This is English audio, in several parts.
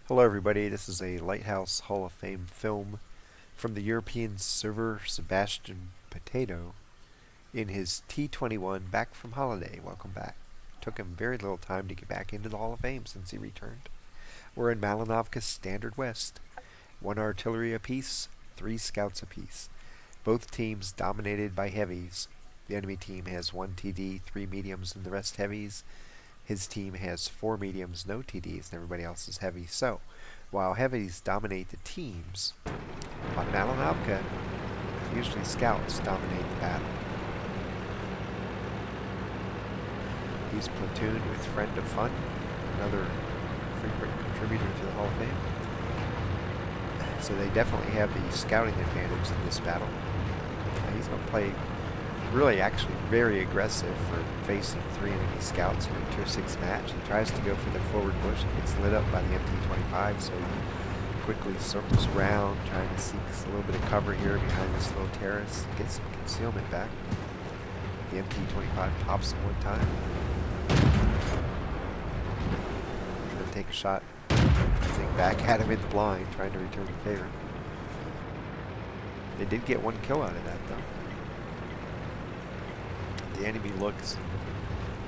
Hello everybody, this is a Lighthouse Hall of Fame film from the European server Sebastian Potato in his T21 back from holiday. Welcome back. Took him very little time to get back into the Hall of Fame since he returned. We're in Malinovka Standard West. 1 artillery apiece, 3 scouts apiece. Both teams dominated by heavies. The enemy team has 1 TD, 3 mediums, and the rest heavies. His team has 4 mediums, no TDs, and everybody else is heavy. So, while heavies dominate the teams, on Malinovka, usually scouts dominate the battle. He's platooned with Friend of Fun, another frequent contributor to the Hall of Fame. So they definitely have the scouting advantage in this battle. He's going to play really actually very aggressive for facing 3 enemy scouts in a tier 6 match. He tries to go for the forward bush and gets lit up by the MT25, so he quickly circles around, trying to seek a little bit of cover here behind this little terrace and get some concealment back. The MT25 pops him one time. Going to take a shot, I think, back at him in the blind, trying to return the favor. They did get 1 kill out of that though. The enemy looks,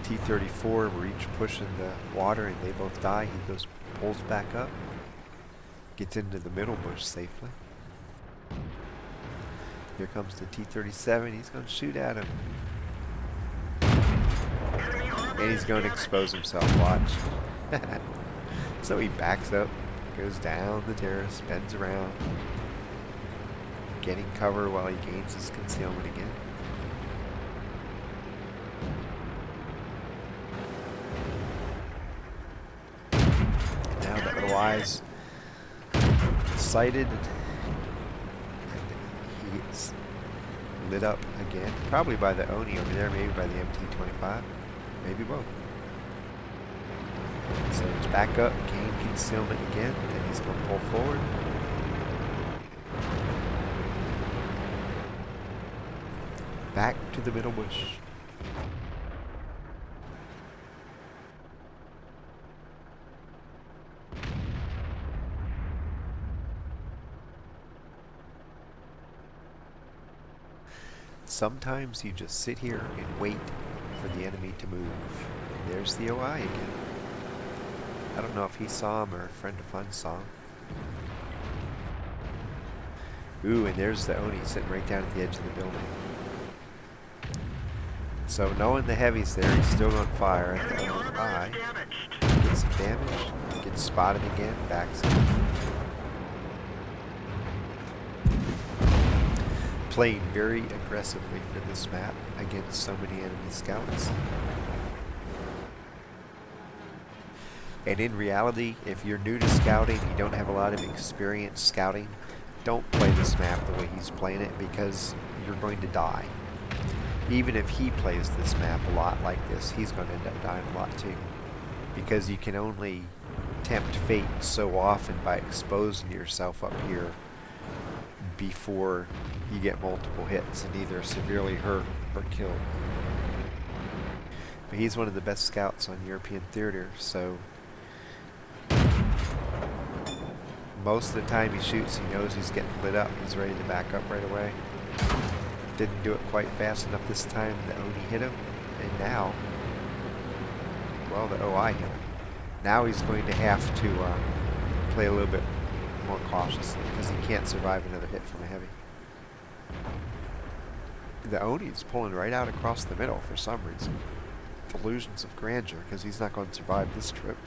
T34, we're each pushing the water and they both die. He goes, pulls back up, gets into the middle bush safely. Here comes the T37, he's going to shoot at him. And he's going to expose himself, watch. So he backs up, goes down the terrace, bends around, getting cover while he gains his concealment again. OI's sighted, and he's lit up again, probably by the Oni over there, maybe by the MT25, maybe both. So it's back up, gain concealment again, then he's going to pull forward. Back to the middle bush. Sometimes you just sit here and wait for the enemy to move. And there's the OI again. I don't know if he saw him or a Friend of Fun saw him. Ooh, and there's the Oni sitting right down at the edge of the building. So knowing the heavy's there, he's still going to fire at the OI. Gets some damage, gets spotted again, backs up. Playing very aggressively for this map against so many enemy scouts. And in reality, if you're new to scouting, you don't have a lot of experience scouting, don't play this map the way he's playing it, because you're going to die. Even if he plays this map a lot like this, he's going to end up dying a lot too. Because you can only tempt fate so often by exposing yourself up here before you get multiple hits and either severely hurt or killed. But he's one of the best scouts on European theater, so most of the time he shoots, he knows he's getting lit up, he's ready to back up right away. Didn't do it quite fast enough this time, the Oni hit him, and now, well, the OI hit him. Now he's going to have to play a little bit more cautiously, because he can't survive another hit from a heavy. The Oni is pulling right out across the middle for some reason. Delusions of grandeur, because he's not going to survive this trip.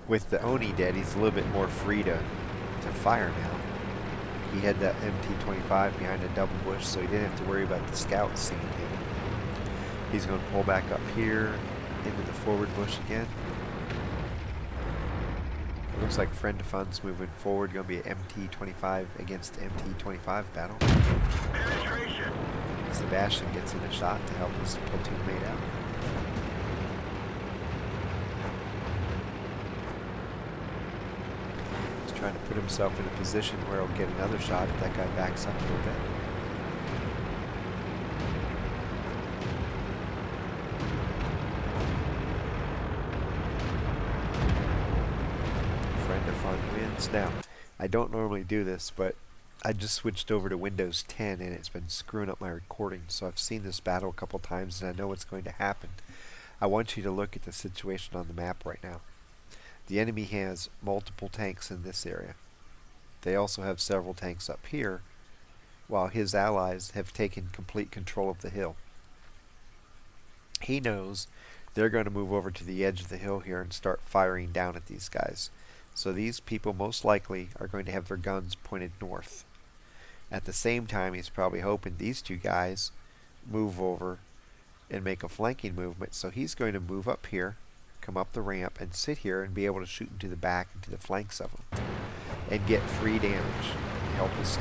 With the Oni dead, he's a little bit more free to fire now. He had that MT25 behind a double bush, so he didn't have to worry about the scouts seeing him. He's going to pull back up here into the forward bush again. It looks like Friend of Fun's moving forward, going to be an MT25 against MT25 battle. Sebastian gets in a shot to help his platoon mate out. trying to put himself in a position where he'll get another shot if that guy backs up a little bit. Friend of Fun wins. Now, I don't normally do this, but I just switched over to Windows 10 and it's been screwing up my recording, so I've seen this battle a couple times and I know what's going to happen. I want you to look at the situation on the map right now. The enemy has multiple tanks in this area. They also have several tanks up here, while his allies have taken complete control of the hill. He knows they're going to move over to the edge of the hill here and start firing down at these guys. So these people most likely are going to have their guns pointed north. At the same time, he's probably hoping these two guys move over and make a flanking movement. So he's going to move up here, come up the ramp, and sit here and be able to shoot into the back and to the flanks of them and get free damage. Help his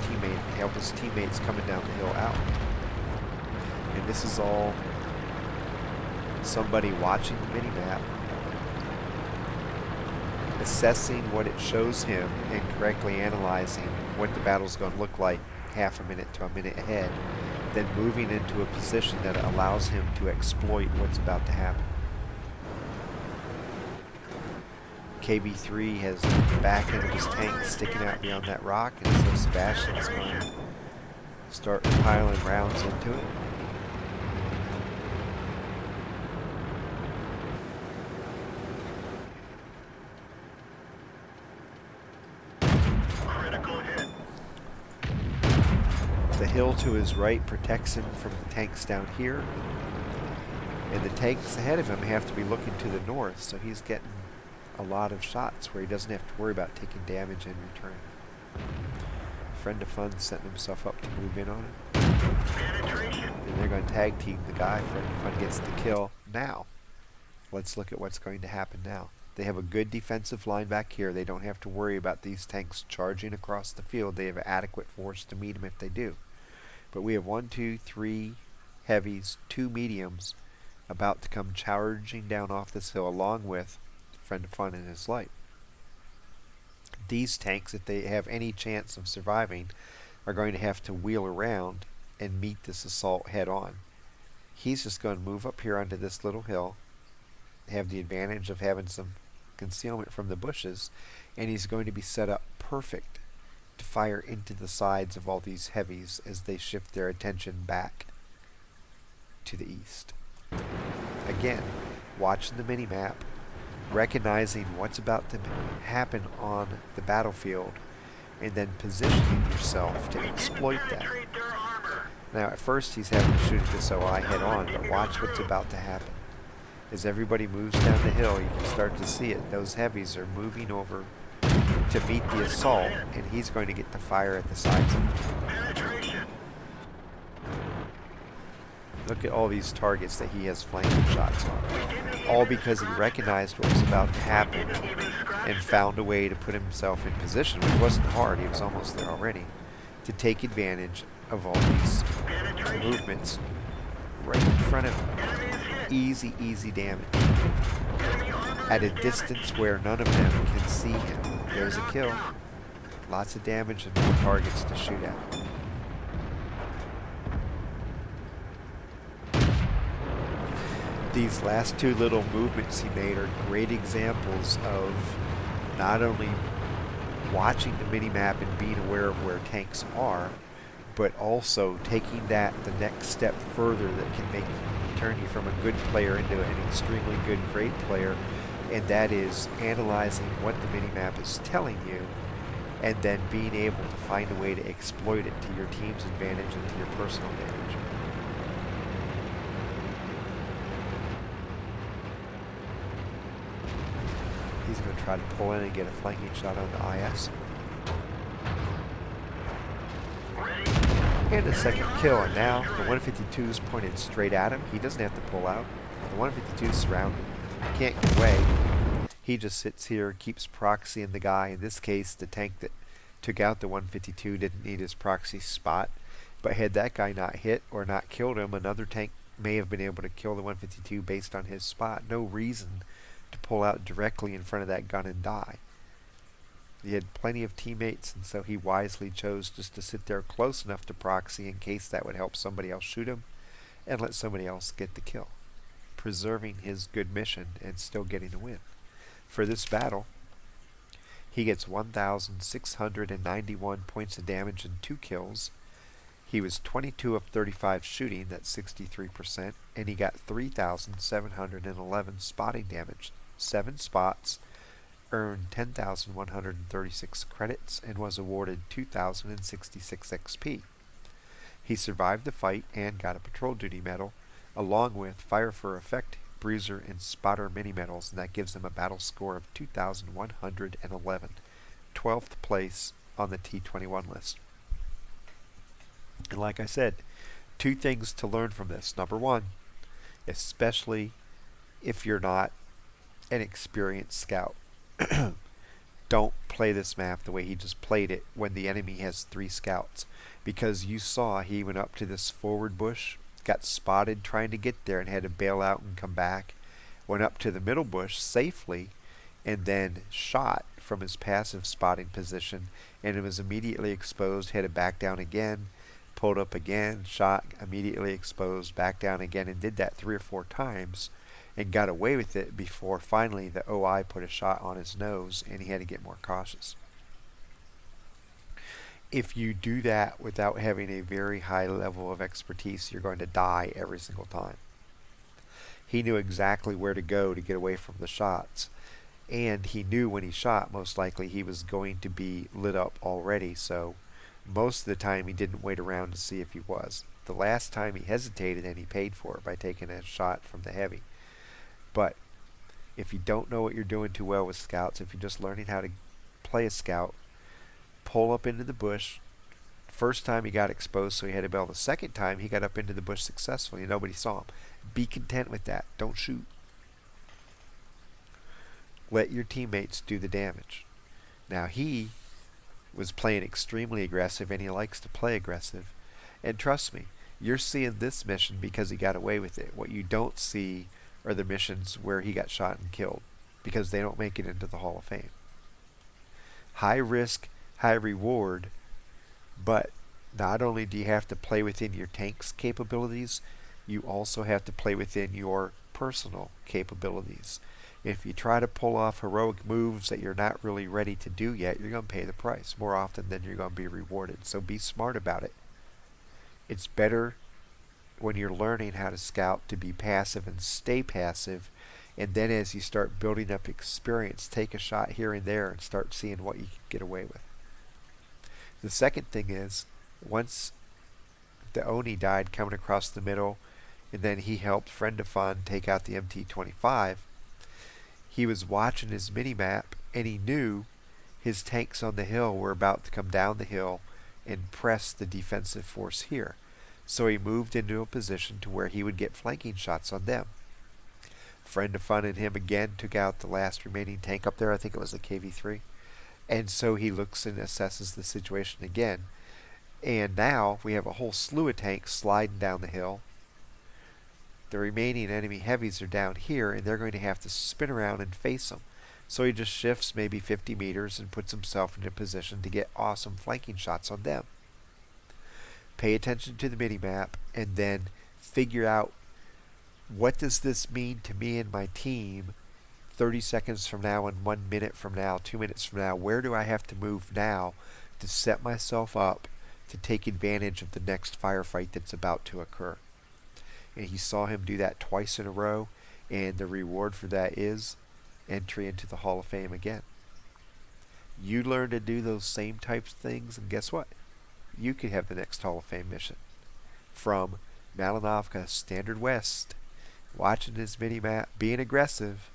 teammates coming down the hill out. And this is all somebody watching the mini-map, assessing what it shows him and correctly analyzing what the battle's going to look like half a minute to a minute ahead, then moving into a position that allows him to exploit what's about to happen. KB3 has the back end of his tank sticking out beyond that rock, and so Sebastian's going to start piling rounds into it. The hill to his right protects him from the tanks down here, and the tanks ahead of him have to be looking to the north, so he's getting a lot of shots where he doesn't have to worry about taking damage in return. Friend of Fun setting himself up to move in on it. And they're going to tag team the guy. Friend of Fun gets the kill. Now, let's look at what's going to happen now. They have a good defensive line back here. They don't have to worry about these tanks charging across the field. They have adequate force to meet them if they do. But we have 1, 2, 3 heavies, 2 mediums about to come charging down off this hill, along with Friend of Fun and his light. These tanks, if they have any chance of surviving, are going to have to wheel around and meet this assault head on. He's just going to move up here onto this little hill, have the advantage of having some concealment from the bushes, and he's going to be set up perfect to fire into the sides of all these heavies as they shift their attention back to the east. Again, watching the mini-map, recognizing what's about to happen on the battlefield, and then positioning yourself to exploit that. Now at first he's having to shoot at this OI head on, but watch what's about to happen. As everybody moves down the hill, you can start to see it. Those heavies are moving over to meet the assault, and he's going to get to fire at the sides of them. Look at all these targets that he has flanking shots on. All because he recognized what was about to happen and found a way to put himself in position, which wasn't hard, he was almost there already, to take advantage of all these movements right in front of him. Easy, easy damage. At a distance where none of them can see him. There's a kill. Lots of damage and more targets to shoot at. These last 2 little movements he made are great examples of not only watching the mini-map and being aware of where tanks are, but also taking that the next step further that can turn you from a good player into an extremely good, great player, and that is analyzing what the mini-map is telling you and then being able to find a way to exploit it to your team's advantage and to your personal advantage. He's going to try to pull in and get a flanking shot on the IS. And a second kill, and now the 152 is pointed straight at him. He doesn't have to pull out. The 152 is surrounded. He can't get away. He just sits here, keeps proxying the guy. In this case, the tank that took out the 152 didn't need his proxy spot. But had that guy not hit or not killed him, another tank may have been able to kill the 152 based on his spot. No reason to pull out directly in front of that gun and die. He had plenty of teammates, and so he wisely chose just to sit there close enough to proxy in case that would help somebody else shoot him, and let somebody else get the kill, preserving his good mission and still getting the win. For this battle, he gets 1,691 points of damage and 2 kills. He was 22 of 35 shooting, that's 63%, and he got 3,711 spotting damage. 7 spots, earned 10,136 credits, and was awarded 2,066 XP. He survived the fight and got a patrol duty medal, along with Fire for Effect, Bruiser, and Spotter mini medals, and that gives him a battle score of 2,111, 12th place on the T21 list. And like I said, 2 things to learn from this. Number 1, especially if you're not an experienced scout, don't play this map the way he just played it when the enemy has 3 scouts, because you saw he went up to this forward bush, got spotted trying to get there and had to bail out and come back, went up to the middle bush safely, and then shot from his passive spotting position, and it was immediately exposed, had to back down again, pulled up again, shot, immediately exposed, back down again, and did that 3 or 4 times and got away with it before finally the OI put a shot on his nose and he had to get more cautious. If you do that without having a very high level of expertise, you're going to die every single time. He knew exactly where to go to get away from the shots, and he knew when he shot most likely he was going to be lit up already, so most of the time he didn't wait around to see if he was. The last time he hesitated, and he paid for it by taking a shot from the heavy. But if you don't know what you're doing too well with scouts, if you're just learning how to play a scout, pull up into the bush. First time he got exposed, so he had to bail. The second time he got up into the bush successfully and nobody saw him. Be content with that. Don't shoot. Let your teammates do the damage. Now he was playing extremely aggressive, and he likes to play aggressive. And trust me, you're seeing this mission because he got away with it. What you don't see are the missions where he got shot and killed, because they don't make it into the Hall of Fame. High risk, high reward, but not only do you have to play within your tank's capabilities, you also have to play within your personal capabilities. If you try to pull off heroic moves that you're not really ready to do yet, you're going to pay the price more often than you're going to be rewarded. So be smart about it. It's better when you're learning how to scout to be passive and stay passive, and then as you start building up experience, take a shot here and there and start seeing what you can get away with. The second thing is, once the Oni died coming across the middle, and then he helped Friend of Fun take out the MT-25, he was watching his mini-map, and he knew his tanks on the hill were about to come down the hill and press the defensive force here. So he moved into a position to where he would get flanking shots on them. Friend of Fun and him again took out the last remaining tank up there. I think it was a KV-3. And so he looks and assesses the situation again. And now we have a whole slew of tanks sliding down the hill. The remaining enemy heavies are down here, and they're going to have to spin around and face them. So he just shifts maybe 50 meters and puts himself in a position to get awesome flanking shots on them. Pay attention to the mini-map, and then figure out, what does this mean to me and my team 30 seconds from now, and 1 minute from now, 2 minutes from now? Where do I have to move now to set myself up to take advantage of the next firefight that's about to occur? And he saw him do that twice in a row, and the reward for that is entry into the Hall of Fame again. You learn to do those same types of things, and guess what? You could have the next Hall of Fame mission. From Malinovka Standard West, watching his mini-map, being aggressive,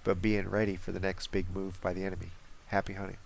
but being ready for the next big move by the enemy. Happy hunting.